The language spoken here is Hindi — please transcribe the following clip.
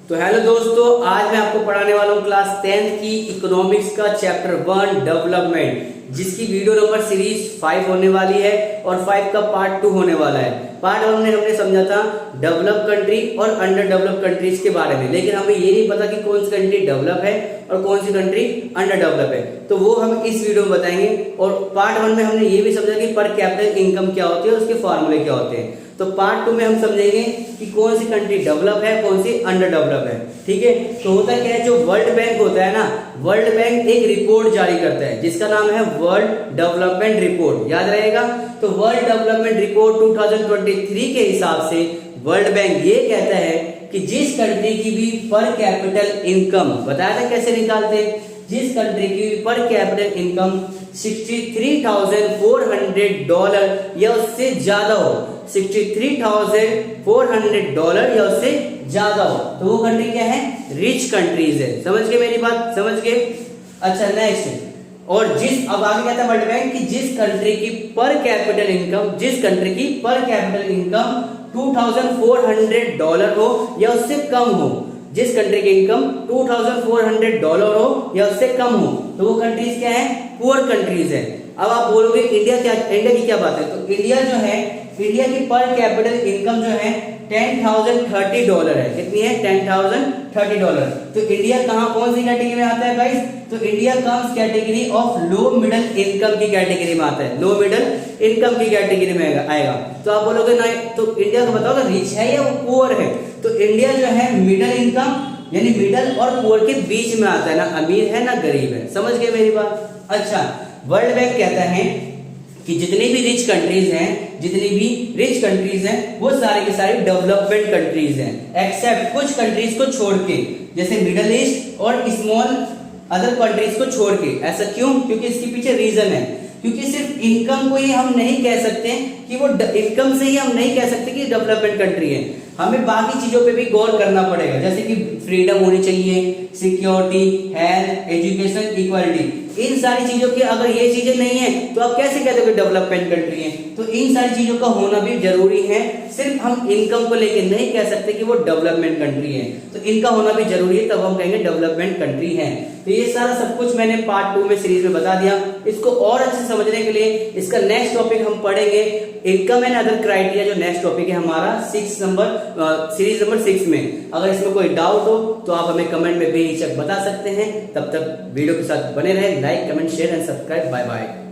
तो हेलो दोस्तों, आज मैं आपको पढ़ाने वाला हूँ क्लास 10th की इकोनॉमिक्स का चैप्टर 1 डेवलपमेंट, जिसकी वीडियो नंबर सीरीज 5 होने वाली है और 5 का पार्ट 2 होने वाला है। पार्ट 1 में हमने समझा था डेवलप कंट्री और अंडर डेवलप कंट्रीज के बारे में, लेकिन हमें ये नहीं पता कि कौन सी कंट्री डेवलप है और कौन सी कंट्री अंडर डेवलप है, तो वो हम इस वीडियो में बताएंगे। और पार्ट 1 में हमने ये भी समझा कि पर कैपिटल इनकम क्या होती है और उसके फॉर्मूले क्या होते हैं। तो पार्ट 2 में हम समझेंगे कि कौन सी कंट्री डेवलप है, कौन सी अंडर डेवलप है। ठीक है, तो होता क्या है, जो वर्ल्ड बैंक होता है ना, वर्ल्ड बैंक एक रिपोर्ट जारी करता है जिसका नाम है वर्ल्ड डेवलपमेंट रिपोर्ट, याद रहेगा। तो वर्ल्ड डेवलपमेंट रिपोर्ट 2023 के हिसाब से वर्ल्ड बैंक ये कहता है कि जिस कंट्री की भी पर कैपिटल इनकम, बताया था कैसे निकालते हैं, जिस कंट्री की पर कैपिटल इनकम $63,400 या उससे ज्यादा हो, $63,400 या उससे ज्यादा हो, तो वो कंट्री क्या है, रिच कंट्रीज है। समझ गए मेरी बात, समझ गए। अच्छा नेक्स्ट, और अब आगे कहता है वर्ल्ड बैंक कि जिस कंट्री की पर कैपिटल इनकम $2,400 हो या उससे कम हो, जिस कंट्री की इनकम $2,400 हो या उससे कम हो, तो वो कंट्रीज क्या है, पुअर कंट्रीज है। अब आप बोलोगे इंडिया की क्या बात है, तो इंडिया जो है, इंडिया की पर कैपिटल इनकम जो है $10,030 है। कितनी है, $10,030। तो इंडिया कहां, कौन सी कैटेगरी में आता है गाइस, तो India comes category of low middle income की कैटेगरी में आता है, लो मिडिल इनकम की कैटेगरी में आएगा। तो आप बोलोगे ना, तो इंडिया का बताओ ना, रिच है या वो पुअर है, तो इंडिया जो है मिडिल इनकम यानी मिडिल और पुअर के बीच में आता है, ना अमीर है ना गरीब है। समझ गए मेरी बात। अच्छा, वर्ल्ड बैंक कहता है कि जितनी भी रिच कंट्रीज हैं वो सारी की सारी डेवलपमेंट कंट्रीज हैं, एक्सेप्ट कुछ कंट्रीज को छोड़ के, जैसे मिडिल ईस्ट और स्मॉल अदर कंट्रीज को छोड़ के। ऐसा क्यों, क्योंकि इसके पीछे रीजन है, क्योंकि सिर्फ इनकम को ही हम नहीं कह सकते कि वो इनकम से ही हम नहीं कह सकते कि डेवलपमेंट कंट्री है, हमें बाकी चीजों पे भी गौर करना पड़ेगा, जैसे कि फ्रीडम होनी चाहिए, सिक्योरिटी, हेल्थ, एजुकेशन, इक्वालिटी। इन सारी चीजों की अगर ये चीजें नहीं है तो आप कैसे कहते हो कि डेवलपमेंट कंट्री है। तो इन सारी चीजों का होना भी जरूरी है, सिर्फ हम इनकम को लेके नहीं कह सकते कि वो डेवलपमेंट कंट्री है, तो इनका होना भी जरूरी है, तब हम कहेंगे डेवलपमेंट कंट्री है। तो ये सारा सब कुछ मैंने पार्ट 2 में सीरीज में बता दिया। इसको और अच्छे से समझने के लिए इसका नेक्स्ट टॉपिक हम पढ़ेंगे इनकम एंड अदर क्राइटेरिया, जो नेक्स्ट टॉपिक है हमारा सीरीज नंबर 6 में। अगर इसमें कोई डाउट हो तो आप हमें कमेंट में बेहिचक बता सकते हैं। तब तक वीडियो के साथ बने रहें, like comment share and subscribe. Bye bye.